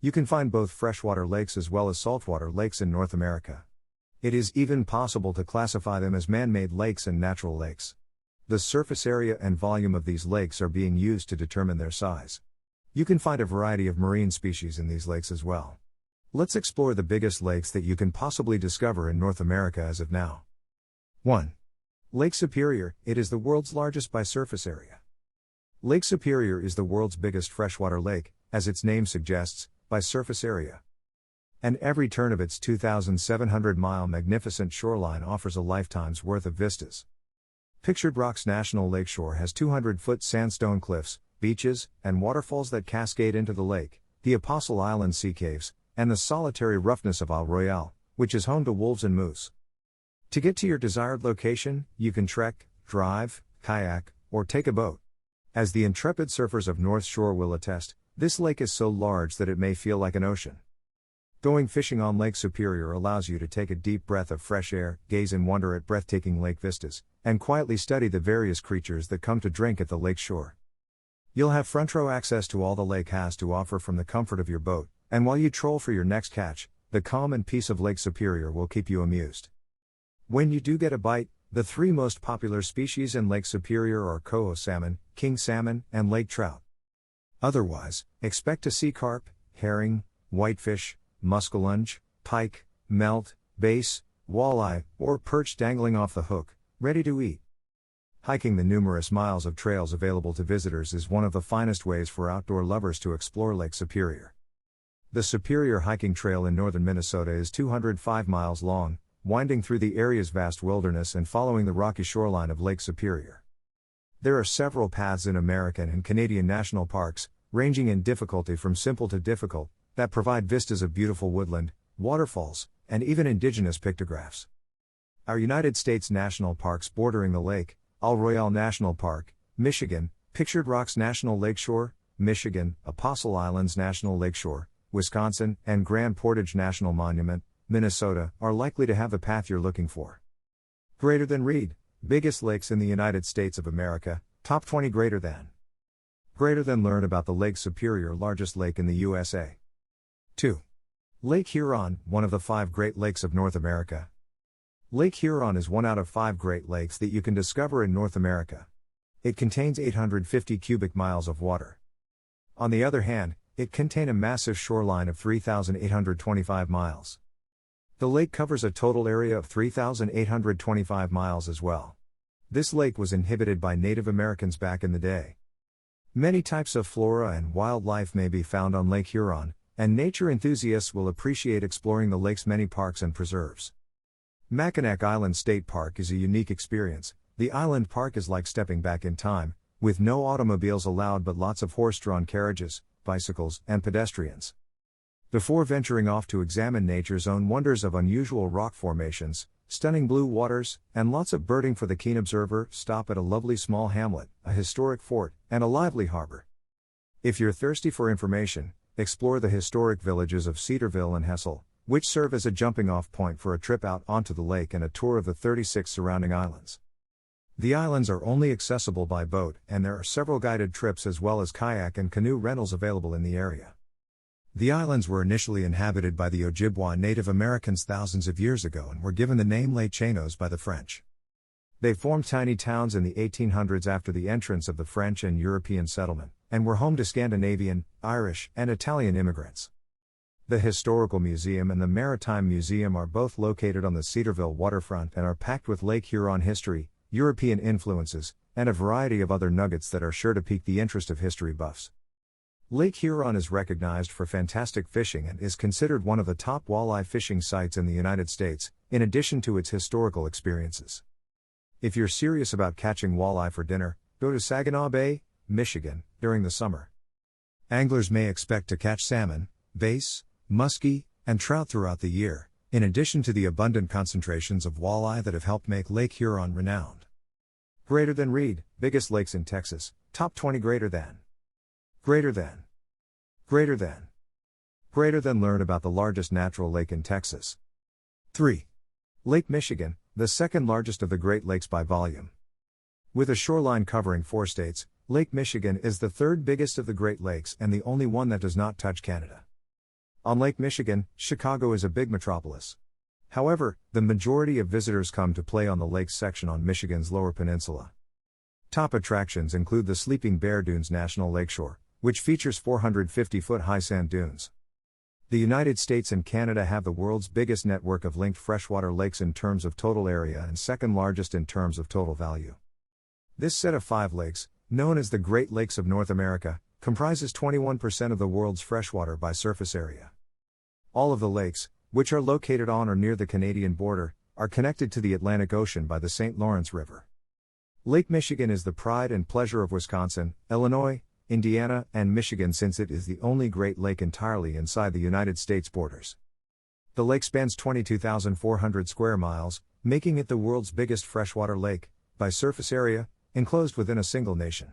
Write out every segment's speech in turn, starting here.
You can find both freshwater lakes as well as saltwater lakes in North America. It is even possible to classify them as man-made lakes and natural lakes. The surface area and volume of these lakes are being used to determine their size. You can find a variety of marine species in these lakes as well. Let's explore the biggest lakes that you can possibly discover in North America as of now. 1. Lake Superior. It is the world's largest by surface area. Lake Superior is the world's biggest freshwater lake, as its name suggests, by surface area. And every turn of its 2,700-mile magnificent shoreline offers a lifetime's worth of vistas. Pictured Rocks National Lakeshore has 200-foot sandstone cliffs, beaches, and waterfalls that cascade into the lake, the Apostle Island Sea Caves, and the solitary roughness of Isle Royale, which is home to wolves and moose. To get to your desired location, you can trek, drive, kayak, or take a boat. As the intrepid surfers of North Shore will attest, this lake is so large that it may feel like an ocean. Going fishing on Lake Superior allows you to take a deep breath of fresh air, gaze in wonder at breathtaking lake vistas, and quietly study the various creatures that come to drink at the lake shore. You'll have front row access to all the lake has to offer from the comfort of your boat, and while you troll for your next catch, the calm and peace of Lake Superior will keep you amused. When you do get a bite, the three most popular species in Lake Superior are coho salmon, king salmon, and lake trout. Otherwise, expect to see carp, herring, whitefish, muskellunge, pike, melt, bass, walleye, or perch dangling off the hook, ready to eat. Hiking the numerous miles of trails available to visitors is one of the finest ways for outdoor lovers to explore Lake Superior. The Superior Hiking Trail in northern Minnesota is 205 miles long, winding through the area's vast wilderness and following the rocky shoreline of Lake Superior. There are several paths in American and Canadian national parks, ranging in difficulty from simple to difficult, that provide vistas of beautiful woodland, waterfalls, and even indigenous pictographs. Our United States national parks bordering the lake: Isle Royale National Park, Michigan; Pictured Rocks National Lakeshore, Michigan; Apostle Islands National Lakeshore, Wisconsin; and Grand Portage National Monument, Minnesota, are likely to have the path you're looking for. Greater than read: biggest lakes in the United States of America, top 20 greater than. Greater than learn about the Lake Superior, largest lake in the USA. 2. Lake Huron, one of the 5 Great Lakes of North America. Lake Huron is one out of 5 Great Lakes that you can discover in North America. It contains 850 cubic miles of water. On the other hand, it contains a massive shoreline of 3,825 miles. The lake covers a total area of 3,825 miles as well. This lake was inhabited by Native Americans back in the day. Many types of flora and wildlife may be found on Lake Huron, and nature enthusiasts will appreciate exploring the lake's many parks and preserves. Mackinac Island State Park is a unique experience. The island park is like stepping back in time, with no automobiles allowed but lots of horse-drawn carriages, bicycles, and pedestrians. Before venturing off to examine nature's own wonders of unusual rock formations, stunning blue waters, and lots of birding for the keen observer, stop at a lovely small hamlet, a historic fort, and a lively harbor. If you're thirsty for information, explore the historic villages of Cedarville and Hessel, which serve as a jumping-off point for a trip out onto the lake and a tour of the 36 surrounding islands. The islands are only accessible by boat, and there are several guided trips as well as kayak and canoe rentals available in the area. The islands were initially inhabited by the Ojibwa Native Americans thousands of years ago and were given the name Les Chanos by the French. They formed tiny towns in the 1800s after the entrance of the French and European settlement, and were home to Scandinavian, Irish, and Italian immigrants. The Historical Museum and the Maritime Museum are both located on the Cedarville waterfront and are packed with Lake Huron history, European influences, and a variety of other nuggets that are sure to pique the interest of history buffs. Lake Huron is recognized for fantastic fishing and is considered one of the top walleye fishing sites in the United States, in addition to its historical experiences. If you're serious about catching walleye for dinner, go to Saginaw Bay, Michigan, during the summer. Anglers may expect to catch salmon, bass, muskie, and trout throughout the year, in addition to the abundant concentrations of walleye that have helped make Lake Huron renowned. Greater than read: biggest lakes in Texas, top 20 greater than. Greater than. Greater than. Greater than learn about the largest natural lake in Texas. 3. Lake Michigan, the second largest of the Great Lakes by volume. With a shoreline covering 4 states, Lake Michigan is the third biggest of the Great Lakes and the only one that does not touch Canada. On Lake Michigan, Chicago is a big metropolis. However, the majority of visitors come to play on the lakes section on Michigan's Lower Peninsula. Top attractions include the Sleeping Bear Dunes National Lakeshore, which features 450-foot high sand dunes. The United States and Canada have the world's biggest network of linked freshwater lakes in terms of total area and second largest in terms of total value. This set of 5 lakes, known as the Great Lakes of North America, comprises 21% of the world's freshwater by surface area. All of the lakes, which are located on or near the Canadian border, are connected to the Atlantic Ocean by the St. Lawrence River. Lake Michigan is the pride and pleasure of Wisconsin, Illinois, Indiana, and Michigan since it is the only Great Lake entirely inside the United States borders. The lake spans 22,400 square miles, making it the world's biggest freshwater lake, by surface area, enclosed within a single nation.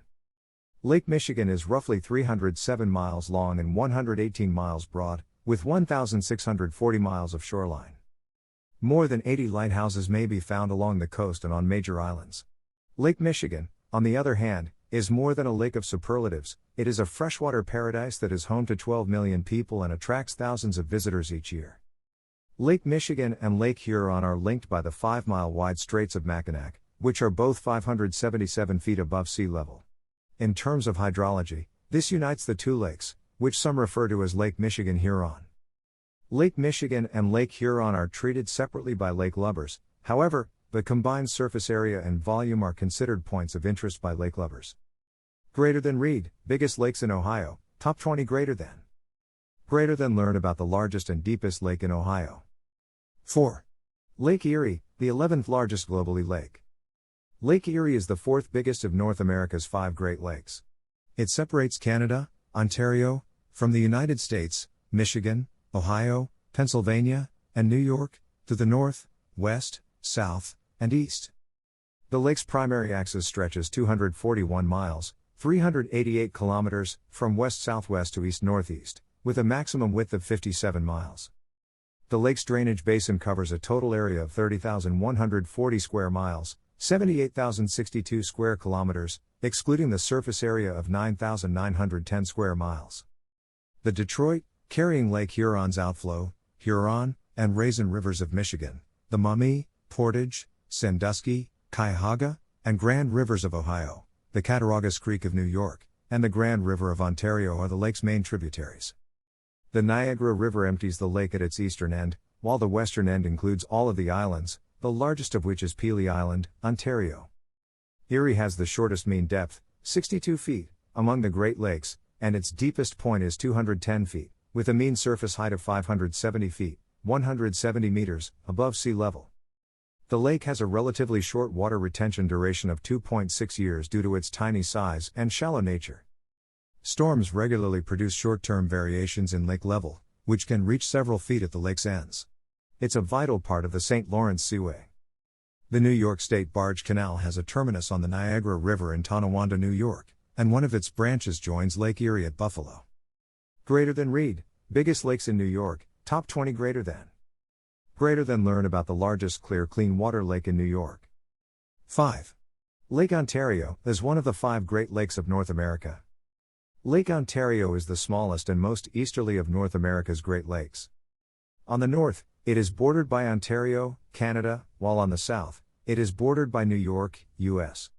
Lake Michigan is roughly 307 miles long and 118 miles broad, with 1,640 miles of shoreline. More than 80 lighthouses may be found along the coast and on major islands. Lake Michigan, on the other hand, is more than a lake of superlatives. It is a freshwater paradise that is home to 12 million people and attracts thousands of visitors each year. Lake Michigan and Lake Huron are linked by the 5-mile-wide Straits of Mackinac, which are both 577 feet above sea level. In terms of hydrology, this unites the two lakes, which some refer to as Lake Michigan-Huron. Lake Michigan and Lake Huron are treated separately by lake lovers, however, the combined surface area and volume are considered points of interest by lake lovers. Greater than read, biggest lakes in Ohio, top 20 greater than. Greater than learn about the largest and deepest lake in Ohio. 4. Lake Erie, the 11th largest globally lake. Lake Erie is the 4th biggest of North America's 5 Great Lakes. It separates Canada, Ontario, from the United States, Michigan, Ohio, Pennsylvania, and New York, to the north, west, south, and east. The lake's primary axis stretches 241 miles, 388 kilometers, from west-southwest to east-northeast, with a maximum width of 57 miles. The lake's drainage basin covers a total area of 30,140 square miles, 78,062 square kilometers, excluding the surface area of 9,910 square miles. The Detroit, carrying Lake Huron's outflow, Huron, and Raisin Rivers of Michigan, the Maumee, Portage, Sandusky, Cuyahoga, and Grand Rivers of Ohio, the Cattaraugus Creek of New York, and the Grand River of Ontario are the lake's main tributaries. The Niagara River empties the lake at its eastern end, while the western end includes all of the islands, the largest of which is Pelee Island, Ontario. Erie has the shortest mean depth, 62 feet, among the Great Lakes, and its deepest point is 210 feet, with a mean surface height of 570 feet, 170 meters, above sea level. The lake has a relatively short water retention duration of 2.6 years due to its tiny size and shallow nature. Storms regularly produce short-term variations in lake level, which can reach several feet at the lake's ends. It's a vital part of the St. Lawrence Seaway. The New York State Barge Canal has a terminus on the Niagara River in Tonawanda, New York, and one of its branches joins Lake Erie at Buffalo. Greater than read, biggest lakes in New York, top 20 greater than. Greater than learn about the largest clear clean water lake in New York. 5. Lake Ontario is one of the 5 Great Lakes of North America. Lake Ontario is the smallest and most easterly of North America's Great Lakes. On the north, it is bordered by Ontario, Canada, while on the south, it is bordered by New York, U.S.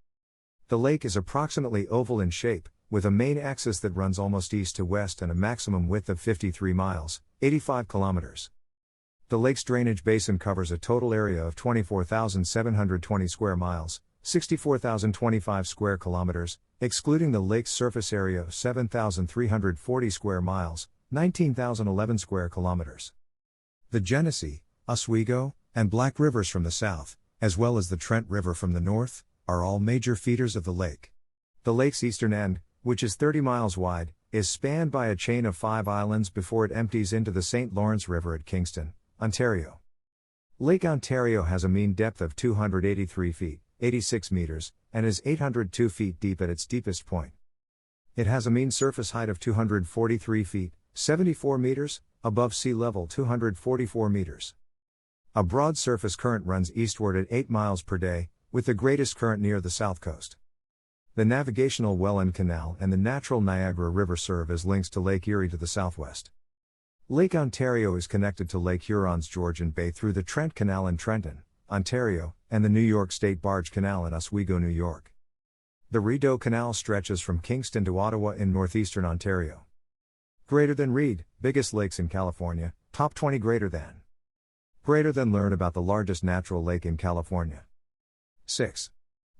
The lake is approximately oval in shape, with a main axis that runs almost east to west and a maximum width of 53 miles, 85 kilometers. The lake's drainage basin covers a total area of 24,720 square miles, 64,025 square kilometers, excluding the lake's surface area of 7,340 square miles, 19,011 square kilometers. The Genesee, Oswego, and Black Rivers from the south, as well as the Trent River from the north, are all major feeders of the lake. The lake's eastern end, which is 30 miles wide, is spanned by a chain of 5 islands before it empties into the St. Lawrence River at Kingston, Ontario. Lake Ontario has a mean depth of 283 feet, 86 meters, and is 802 feet deep at its deepest point. It has a mean surface height of 243 feet, 74 meters, above sea level 244 meters. A broad surface current runs eastward at 8 miles per day, with the greatest current near the south coast. The navigational Welland Canal and the natural Niagara River serve as links to Lake Erie to the southwest. Lake Ontario is connected to Lake Huron's Georgian Bay through the Trent Canal in Trenton, Ontario, and the New York State Barge Canal in Oswego, New York. The Rideau Canal stretches from Kingston to Ottawa in northeastern Ontario. Greater than read, biggest lakes in California, top 20 greater than. Greater than learn about the largest natural lake in California. 6.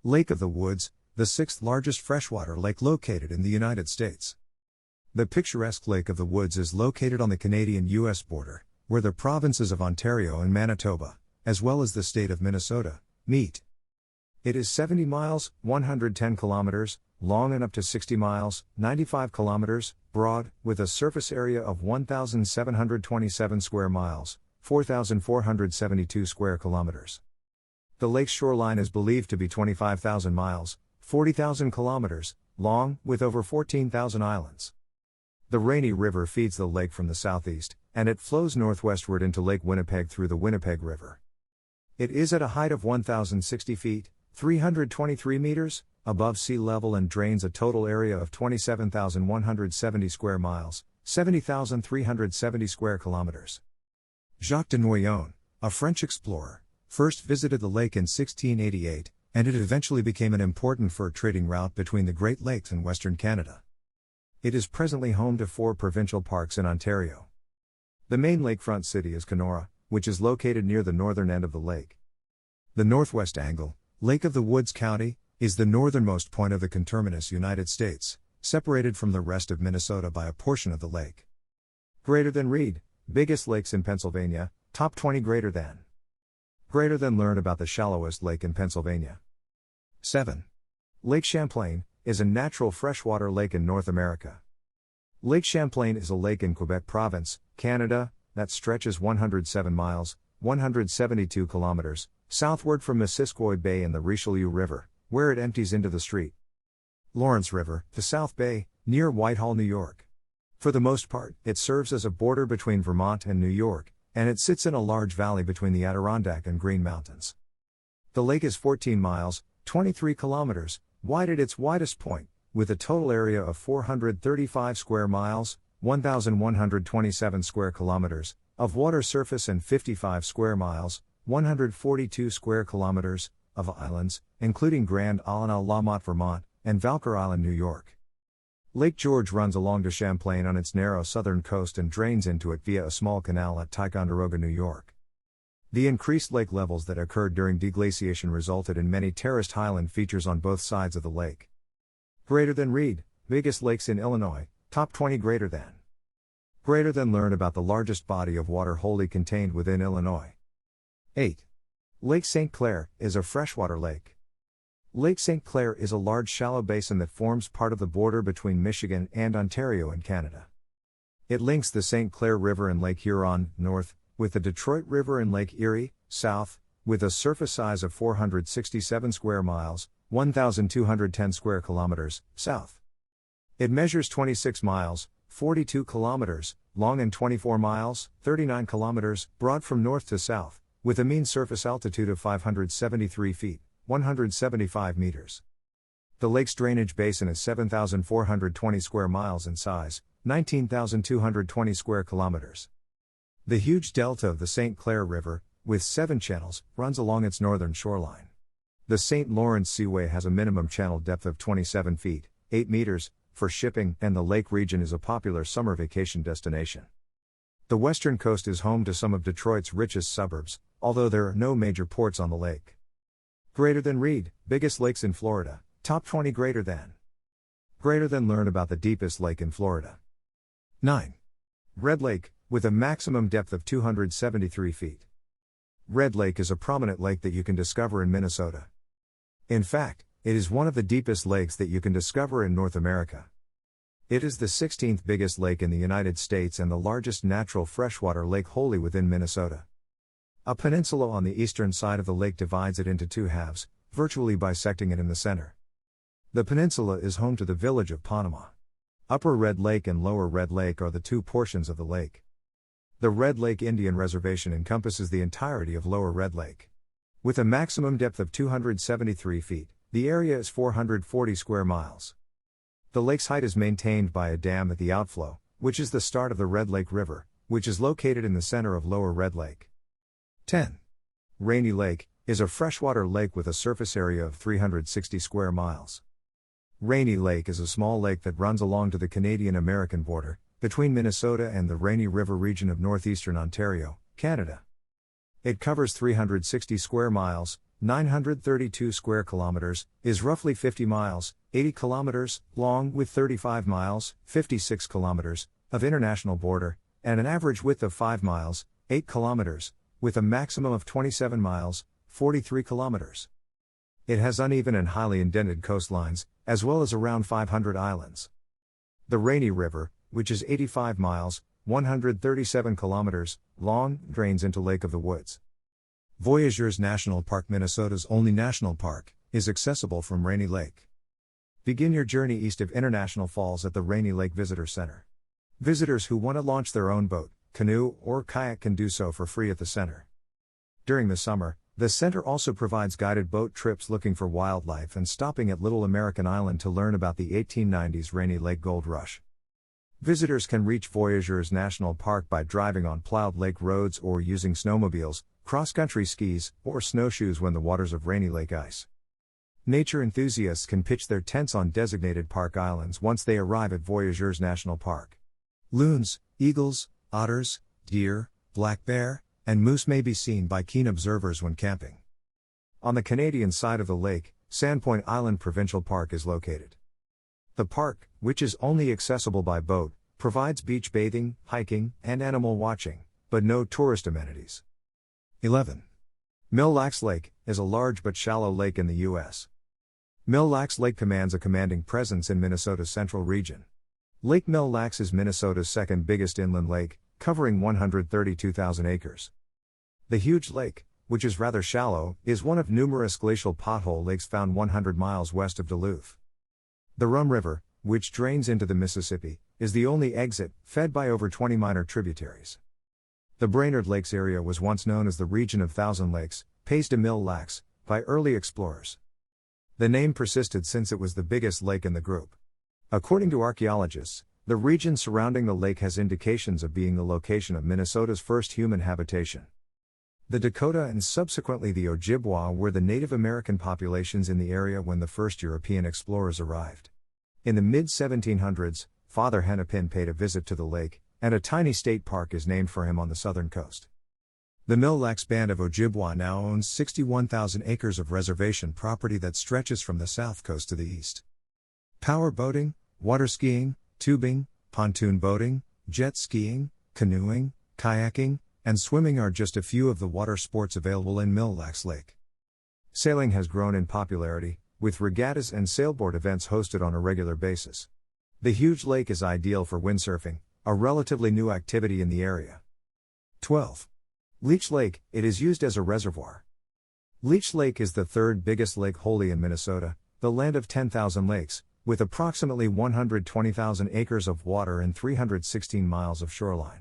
Lake of the Woods, the sixth largest freshwater lake located in the United States. The picturesque Lake of the Woods is located on the Canadian-US border, where the provinces of Ontario and Manitoba, as well as the state of Minnesota, meet. It is 70 miles, 110 kilometers, long and up to 60 miles, 95 kilometers, broad, with a surface area of 1,727 square miles, 4,472 square kilometers. The lake's shoreline is believed to be 25,000 miles, 40,000 kilometers, long, with over 14,000 islands. The Rainy River feeds the lake from the southeast, and it flows northwestward into Lake Winnipeg through the Winnipeg River. It is at a height of 1,060 feet, 323 meters, above sea level and drains a total area of 27,170 square miles, 70,370 square kilometers. Jacques de Noyon, a French explorer, first visited the lake in 1688, and it eventually became an important fur trading route between the Great Lakes and Western Canada. It is presently home to 4 provincial parks in Ontario. The main lakefront city is Kenora, which is located near the northern end of the lake. The northwest angle, Lake of the Woods County, is the northernmost point of the conterminous United States, separated from the rest of Minnesota by a portion of the lake. Greater than read, biggest lakes in Pennsylvania, top 20 greater than. Greater than learn about the shallowest lake in Pennsylvania. 7. Lake Champlain is a natural freshwater lake in North America. Lake Champlain is a lake in Quebec Province, Canada, that stretches 107 miles, 172 kilometers, southward from Missisquoi Bay and the Richelieu River, where it empties into the St. Lawrence River, the South Bay, near Whitehall, New York. For the most part, it serves as a border between Vermont and New York, and it sits in a large valley between the Adirondack and Green Mountains. The lake is 14 miles, 23 kilometers, wide at its widest point, with a total area of 435 square miles, 1,127 square kilometers, of water surface and 55 square miles, 142 square kilometers, of islands, including Grand Isle, Lamont, Vermont, and Valker Island, New York. Lake George runs along to Champlain on its narrow southern coast and drains into it via a small canal at Ticonderoga, New York. The increased lake levels that occurred during deglaciation resulted in many terraced highland features on both sides of the lake. Greater than read, biggest lakes in Illinois, top 20 greater than. Greater than learn about the largest body of water wholly contained within Illinois. 8. Lake St. Clair is a freshwater lake. Lake St. Clair is a large shallow basin that forms part of the border between Michigan and Ontario in Canada. It links the St. Clair River and Lake Huron, north, with the Detroit River and Lake Erie, south, with a surface size of 467 square miles, 1,210 square kilometers, south. It measures 26 miles, 42 kilometers, long and 24 miles, 39 kilometers, broad from north to south, with a mean surface altitude of 573 feet, 175 meters. The lake's drainage basin is 7,420 square miles in size, 19,220 square kilometers. The huge delta of the St. Clair River, with 7 channels, runs along its northern shoreline. The St. Lawrence Seaway has a minimum channel depth of 27 feet, 8 meters, for shipping, and the lake region is a popular summer vacation destination. The western coast is home to some of Detroit's richest suburbs, although there are no major ports on the lake. Greater than read, biggest lakes in Florida, top 20 greater than. Greater than learn about the deepest lake in Florida. 9. Red Lake, with a maximum depth of 273 feet. Red Lake is a prominent lake that you can discover in Minnesota. In fact, it is one of the deepest lakes that you can discover in North America. It is the 16th biggest lake in the United States and the largest natural freshwater lake wholly within Minnesota. A peninsula on the eastern side of the lake divides it into 2 halves, virtually bisecting it in the center. The peninsula is home to the village of Panama. Upper Red Lake and Lower Red Lake are the 2 portions of the lake. The Red Lake Indian Reservation encompasses the entirety of Lower Red Lake. With a maximum depth of 273 feet, the area is 440 square miles. The lake's height is maintained by a dam at the outflow, which is the start of the Red Lake River, which is located in the center of Lower Red Lake. 10. Rainy Lake is a freshwater lake with a surface area of 360 square miles. Rainy Lake is a small lake that runs along to the Canadian-American border, between Minnesota and the Rainy River region of northeastern Ontario, Canada. It covers 360 square miles, 932 square kilometers, is roughly 50 miles, 80 kilometers, long with 35 miles, 56 kilometers, of international border, and an average width of 5 miles, 8 kilometers, with a maximum of 27 miles, 43 kilometers. It has uneven and highly indented coastlines, as well as around 500 islands. The Rainy River, which is 85 miles, 137 kilometers, long, drains into Lake of the Woods. Voyageurs National Park, Minnesota's only national park, is accessible from Rainy Lake. Begin your journey east of International Falls at the Rainy Lake Visitor Center. Visitors who want to launch their own boat, canoe, or kayak can do so for free at the center. During the summer, the center also provides guided boat trips looking for wildlife and stopping at Little American Island to learn about the 1890s Rainy Lake Gold Rush. Visitors can reach Voyageurs National Park by driving on plowed lake roads or using snowmobiles, cross-country skis, or snowshoes when the waters of Rainy Lake ice. Nature enthusiasts can pitch their tents on designated park islands once they arrive at Voyageurs National Park. Loons, eagles, otters, deer, black bear, and moose may be seen by keen observers when camping. On the Canadian side of the lake, Sandpoint Island Provincial Park is located. The park, which is only accessible by boat, provides beach bathing, hiking, and animal watching, but no tourist amenities. 11. Mille Lacs Lake is a large but shallow lake in the U.S. Mille Lacs Lake commands a commanding presence in Minnesota's central region. Lake Mille Lacs is Minnesota's second biggest inland lake, covering 132,000 acres. The huge lake, which is rather shallow, is one of numerous glacial pothole lakes found 100 miles west of Duluth. The Rum River, which drains into the Mississippi, is the only exit, fed by over 20 minor tributaries. The Brainerd Lakes area was once known as the region of Thousand Lakes, Pays de Mille Lacs, by early explorers. The name persisted since it was the biggest lake in the group. According to archaeologists, the region surrounding the lake has indications of being the location of Minnesota's first human habitation. The Dakota and subsequently the Ojibwa were the Native American populations in the area when the first European explorers arrived. In the mid-1700s, Father Hennepin paid a visit to the lake, and a tiny state park is named for him on the southern coast. The Mille Lacs Band of Ojibwa now owns 61,000 acres of reservation property that stretches from the south coast to the east. Power boating, water skiing, tubing, pontoon boating, jet skiing, canoeing, kayaking, and swimming are just a few of the water sports available in Mille Lacs Lake. Sailing has grown in popularity, with regattas and sailboat events hosted on a regular basis. The huge lake is ideal for windsurfing, a relatively new activity in the area. 12. Leech Lake, it is used as a reservoir. Leech Lake is the third biggest lake wholly in Minnesota, the land of 10,000 lakes, with approximately 120,000 acres of water and 316 miles of shoreline.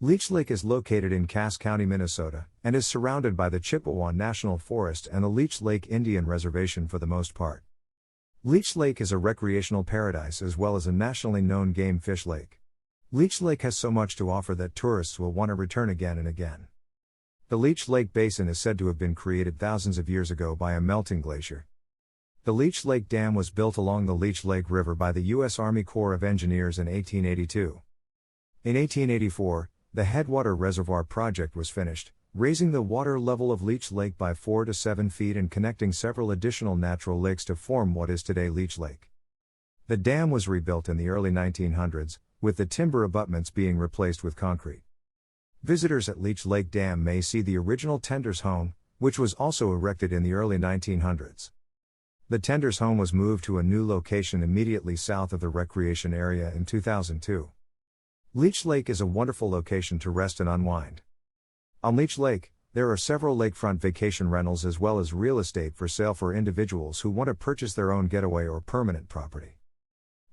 Leech Lake is located in Cass County, Minnesota, and is surrounded by the Chippewa National Forest and the Leech Lake Indian Reservation for the most part. Leech Lake is a recreational paradise as well as a nationally known game fish lake. Leech Lake has so much to offer that tourists will want to return again and again. The Leech Lake Basin is said to have been created thousands of years ago by a melting glacier. The Leech Lake Dam was built along the Leech Lake River by the U.S. Army Corps of Engineers in 1882. In 1884, the Headwater Reservoir project was finished, raising the water level of Leech Lake by 4 to 7 feet and connecting several additional natural lakes to form what is today Leech Lake. The dam was rebuilt in the early 1900s, with the timber abutments being replaced with concrete. Visitors at Leech Lake Dam may see the original Tender's Home, which was also erected in the early 1900s. The Tender's Home was moved to a new location immediately south of the recreation area in 2002. Leech Lake is a wonderful location to rest and unwind. On Leech Lake, there are several lakefront vacation rentals as well as real estate for sale for individuals who want to purchase their own getaway or permanent property.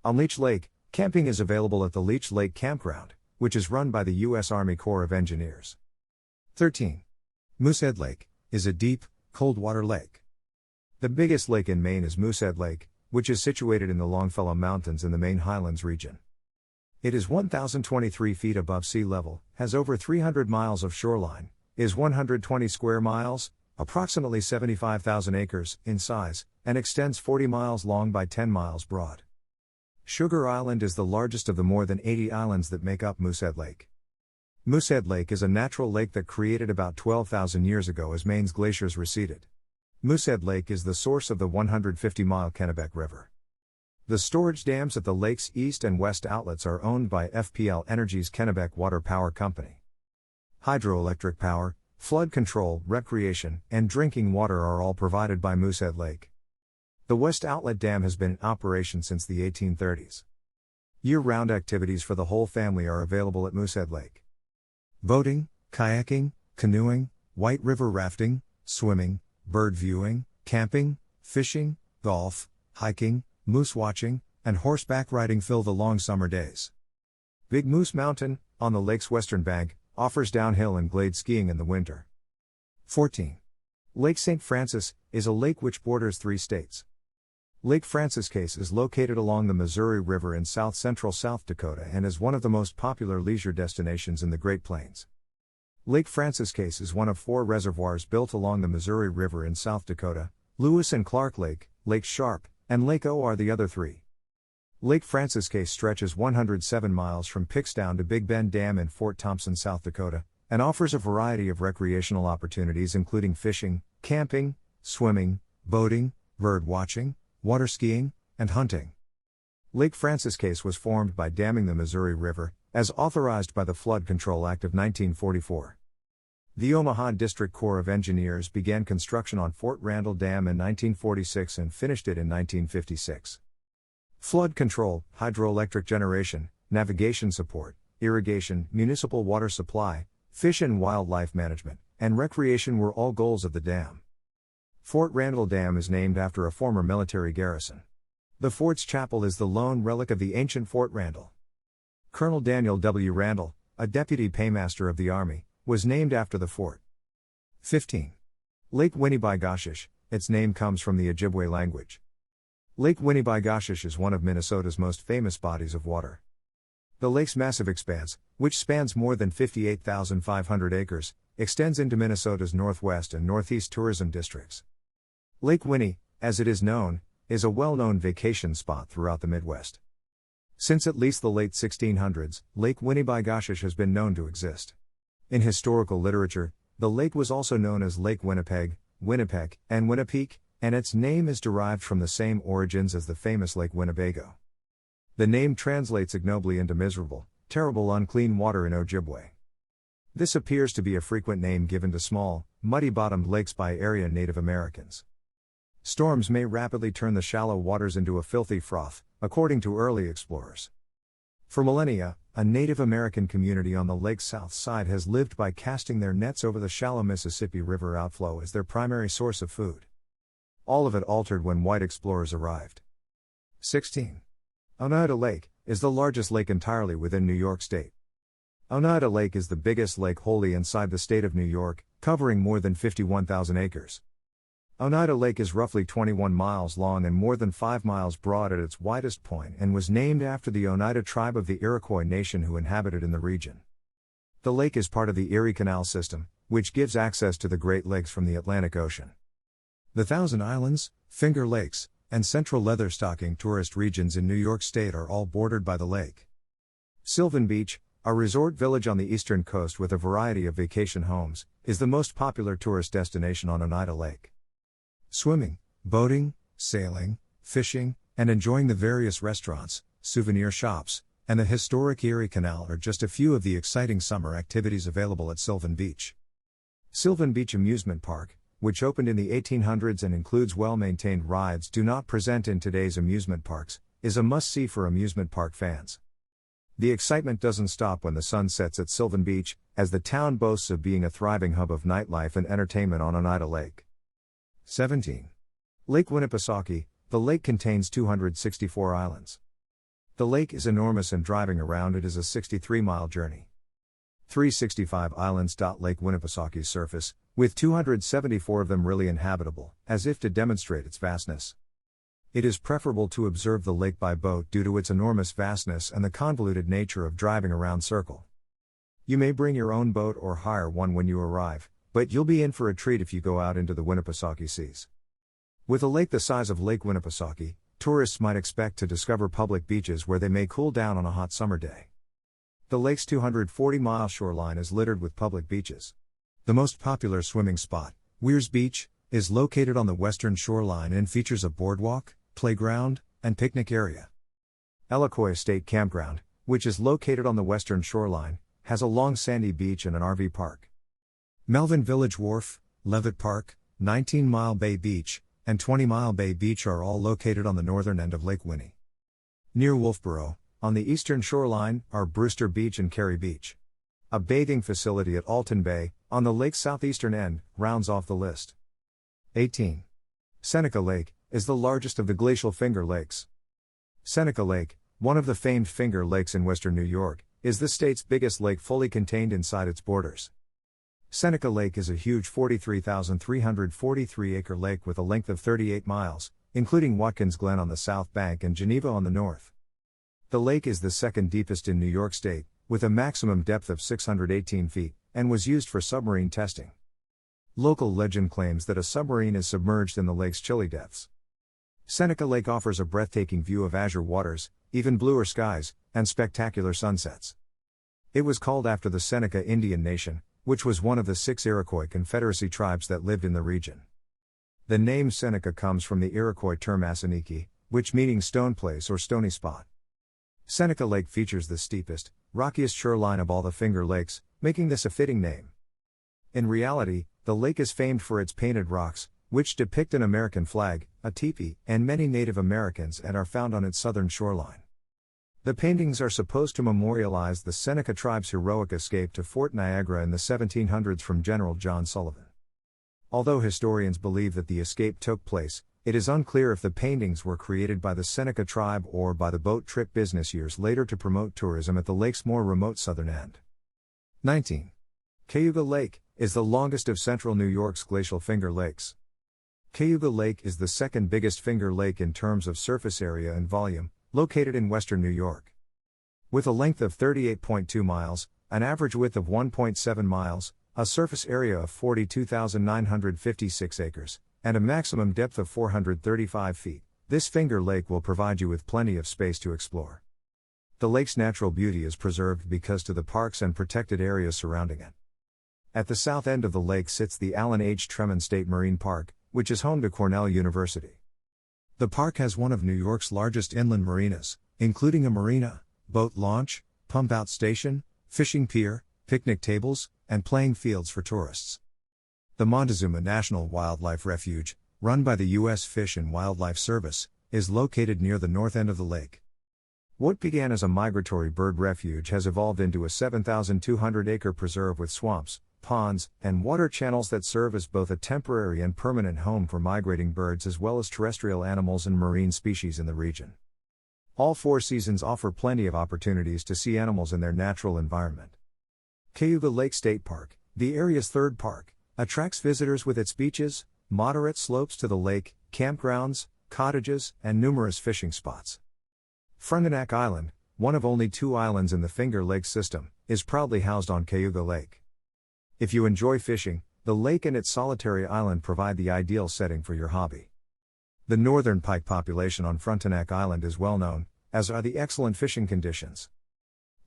On Leech Lake, camping is available at the Leech Lake Campground, which is run by the U.S. Army Corps of Engineers. 13. Moosehead Lake is a deep, cold water lake. The biggest lake in Maine is Moosehead Lake, which is situated in the Longfellow Mountains in the Maine Highlands region. It is 1,023 feet above sea level, has over 300 miles of shoreline, is 120 square miles, approximately 75,000 acres, in size, and extends 40 miles long by 10 miles broad. Sugar Island is the largest of the more than 80 islands that make up Moosehead Lake. Moosehead Lake is a natural lake that created about 12,000 years ago as Maine's glaciers receded. Moosehead Lake is the source of the 150-mile Kennebec River. The storage dams at the lake's east and west outlets are owned by FPL Energy's Kennebec Water Power Company. Hydroelectric power, flood control, recreation, and drinking water are all provided by Moosehead Lake. The West Outlet Dam has been in operation since the 1830s. Year-round activities for the whole family are available at Moosehead Lake. Boating, kayaking, canoeing, white river rafting, swimming, bird viewing, camping, fishing, golf, hiking, moose watching, and horseback riding fill the long summer days. Big Moose Mountain, on the lake's western bank, offers downhill and glade skiing in the winter. 14. Lake St. Francis is a lake which borders 3 states. Lake Francis Case is located along the Missouri River in south-central South Dakota and is one of the most popular leisure destinations in the Great Plains. Lake Francis Case is one of 4 reservoirs built along the Missouri River in South Dakota. Lewis and Clark Lake, Lake Sharp, and Lake O are the other 3. Lake Francis Case stretches 107 miles from Pickstown to Big Bend Dam in Fort Thompson, South Dakota, and offers a variety of recreational opportunities including fishing, camping, swimming, boating, bird watching, water skiing, and hunting. Lake Francis Case was formed by damming the Missouri River, as authorized by the Flood Control Act of 1944. The Omaha District Corps of Engineers began construction on Fort Randall Dam in 1946 and finished it in 1956. Flood control, hydroelectric generation, navigation support, irrigation, municipal water supply, fish and wildlife management, and recreation were all goals of the dam. Fort Randall Dam is named after a former military garrison. The fort's chapel is the lone relic of the ancient Fort Randall. Colonel Daniel W. Randall, a deputy paymaster of the Army, was named after the fort. 15. Lake Winnebago-Goshish, its name comes from the Ojibwe language. Lake Winnebago-Goshish is one of Minnesota's most famous bodies of water. The lake's massive expanse, which spans more than 58,500 acres, extends into Minnesota's northwest and northeast tourism districts. Lake Winnie, as it is known, is a well-known vacation spot throughout the Midwest. Since at least the late 1600s, Lake Winnebago-Goshish has been known to exist. In historical literature, the lake was also known as Lake Winnipeg, Winnipeg, and Winnipeak, and its name is derived from the same origins as the famous Lake Winnebago. The name translates ignobly into miserable, terrible, unclean water in Ojibwe. This appears to be a frequent name given to small, muddy-bottomed lakes by area Native Americans. Storms may rapidly turn the shallow waters into a filthy froth, according to early explorers. For millennia, a Native American community on the lake's south side has lived by casting their nets over the shallow Mississippi River outflow as their primary source of food. All of it altered when white explorers arrived. 16. Oneida Lake is the largest lake entirely within New York State. Oneida Lake is the biggest lake wholly inside the state of New York, covering more than 51,000 acres. Oneida Lake is roughly 21 miles long and more than 5 miles broad at its widest point and was named after the Oneida tribe of the Iroquois nation who inhabited in the region. The lake is part of the Erie Canal system, which gives access to the Great Lakes from the Atlantic Ocean. The Thousand Islands, Finger Lakes, and Central Leatherstocking tourist regions in New York State are all bordered by the lake. Sylvan Beach, a resort village on the eastern coast with a variety of vacation homes, is the most popular tourist destination on Oneida Lake. Swimming, boating, sailing, fishing, and enjoying the various restaurants, souvenir shops, and the historic Erie Canal are just a few of the exciting summer activities available at Sylvan Beach. Sylvan Beach Amusement Park, which opened in the 1800s and includes well-maintained rides do not present in today's amusement parks, is a must-see for amusement park fans. The excitement doesn't stop when the sun sets at Sylvan Beach, as the town boasts of being a thriving hub of nightlife and entertainment on Oneida Lake. 17. Lake Winnipesaukee, the lake contains 264 islands. The lake is enormous and driving around it is a 63-mile journey. 365 islands dot Lake Winnipesaukee surface, with 274 of them really inhabitable, as if to demonstrate its vastness. It is preferable to observe the lake by boat due to its enormous vastness and the convoluted nature of driving around circle. You may bring your own boat or hire one when you arrive, but you'll be in for a treat if you go out into the Winnipesaukee Seas. With a lake the size of Lake Winnipesaukee, tourists might expect to discover public beaches where they may cool down on a hot summer day. The lake's 240-mile shoreline is littered with public beaches. The most popular swimming spot, Weirs Beach, is located on the western shoreline and features a boardwalk, playground, and picnic area. Iroquois State Campground, which is located on the western shoreline, has a long sandy beach and an RV park. Melvin Village Wharf, Levitt Park, 19-Mile Bay Beach, and 20-Mile Bay Beach are all located on the northern end of Lake Winnie. Near Wolfeboro, on the eastern shoreline, are Brewster Beach and Carey Beach. A bathing facility at Alton Bay, on the lake's southeastern end, rounds off the list. 18. Seneca Lake is the largest of the glacial Finger Lakes. Seneca Lake, one of the famed Finger Lakes in western New York, is the state's biggest lake fully contained inside its borders. Seneca Lake is a huge 43,343-acre lake with a length of 38 miles, including Watkins Glen on the south bank and Geneva on the north. The lake is the second deepest in New York State, with a maximum depth of 618 feet, and was used for submarine testing. Local legend claims that a submarine is submerged in the lake's chilly depths. Seneca Lake offers a breathtaking view of azure waters, even bluer skies, and spectacular sunsets. It was called after the Seneca Indian Nation, which was one of the 6 Iroquois Confederacy tribes that lived in the region. The name Seneca comes from the Iroquois term Asaniki, which meaning stone place or stony spot. Seneca Lake features the steepest, rockiest shoreline of all the Finger Lakes, making this a fitting name. In reality, the lake is famed for its painted rocks, which depict an American flag, a teepee, and many Native Americans and are found on its southern shoreline. The paintings are supposed to memorialize the Seneca tribe's heroic escape to Fort Niagara in the 1700s from General John Sullivan. Although historians believe that the escape took place, it is unclear if the paintings were created by the Seneca tribe or by the boat trip business years later to promote tourism at the lake's more remote southern end. 19. Cayuga Lake is the longest of central New York's glacial Finger Lakes. Cayuga Lake is the second biggest Finger Lake in terms of surface area and volume, located in western New York. With a length of 38.2 miles, an average width of 1.7 miles, a surface area of 42,956 acres, and a maximum depth of 435 feet, this Finger Lake will provide you with plenty of space to explore. The lake's natural beauty is preserved because to the parks and protected areas surrounding it. At the south end of the lake sits the Allen H. Tremont State Marine Park, which is home to Cornell University. The park has one of New York's largest inland marinas, including a marina, boat launch, pump-out station, fishing pier, picnic tables, and playing fields for tourists. The Montezuma National Wildlife Refuge, run by the U.S. Fish and Wildlife Service, is located near the north end of the lake. What began as a migratory bird refuge has evolved into a 7,200-acre preserve with swamps, ponds, and water channels that serve as both a temporary and permanent home for migrating birds as well as terrestrial animals and marine species in the region. All 4 seasons offer plenty of opportunities to see animals in their natural environment. Cayuga Lake State Park, the area's third park, attracts visitors with its beaches, moderate slopes to the lake, campgrounds, cottages, and numerous fishing spots. Frontenac Island, one of only 2 islands in the Finger Lakes system, is proudly housed on Cayuga Lake. If you enjoy fishing, the lake and its solitary island provide the ideal setting for your hobby. The northern pike population on Frontenac Island is well known, as are the excellent fishing conditions.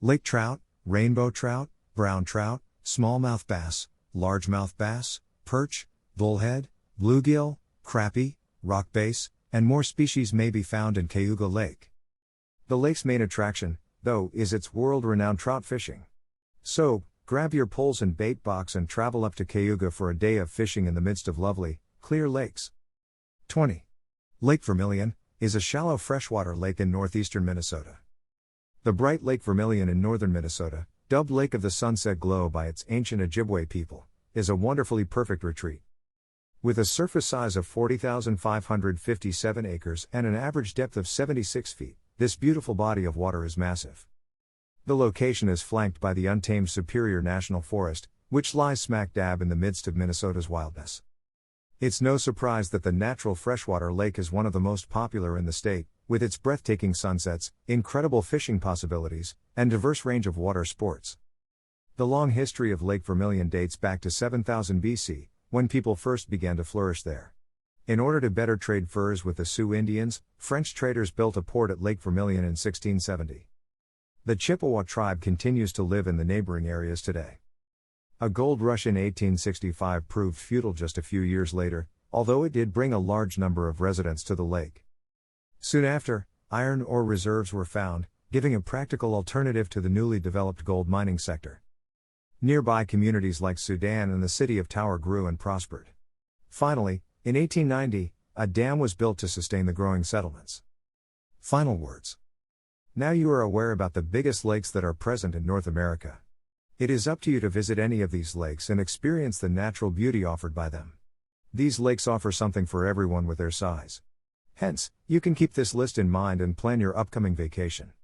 Lake trout, rainbow trout, brown trout, smallmouth bass, largemouth bass, perch, bullhead, bluegill, crappie, rockbass, and more species may be found in Cayuga Lake. The lake's main attraction, though, is its world-renowned trout fishing. So, grab your poles and bait box and travel up to Cayuga for a day of fishing in the midst of lovely, clear lakes. 20. Lake Vermilion is a shallow freshwater lake in northeastern Minnesota. The bright Lake Vermilion in northern Minnesota, dubbed Lake of the Sunset Glow by its ancient Ojibwe people, is a wonderfully perfect retreat. With a surface size of 40,557 acres and an average depth of 76 feet, this beautiful body of water is massive. The location is flanked by the untamed Superior National Forest, which lies smack dab in the midst of Minnesota's wildness. It's no surprise that the natural freshwater lake is one of the most popular in the state, with its breathtaking sunsets, incredible fishing possibilities, and diverse range of water sports. The long history of Lake Vermilion dates back to 7000 BC, when people first began to flourish there. In order to better trade furs with the Sioux Indians, French traders built a port at Lake Vermilion in 1670. The Chippewa tribe continues to live in the neighboring areas today. A gold rush in 1865 proved futile just a few years later, although it did bring a large number of residents to the lake. Soon after, iron ore reserves were found, giving a practical alternative to the newly developed gold mining sector. Nearby communities like Sudan and the city of Tower grew and prospered. Finally, in 1890, a dam was built to sustain the growing settlements. Final words. Now you are aware about the biggest lakes that are present in North America. It is up to you to visit any of these lakes and experience the natural beauty offered by them. These lakes offer something for everyone with their size. Hence, you can keep this list in mind and plan your upcoming vacation.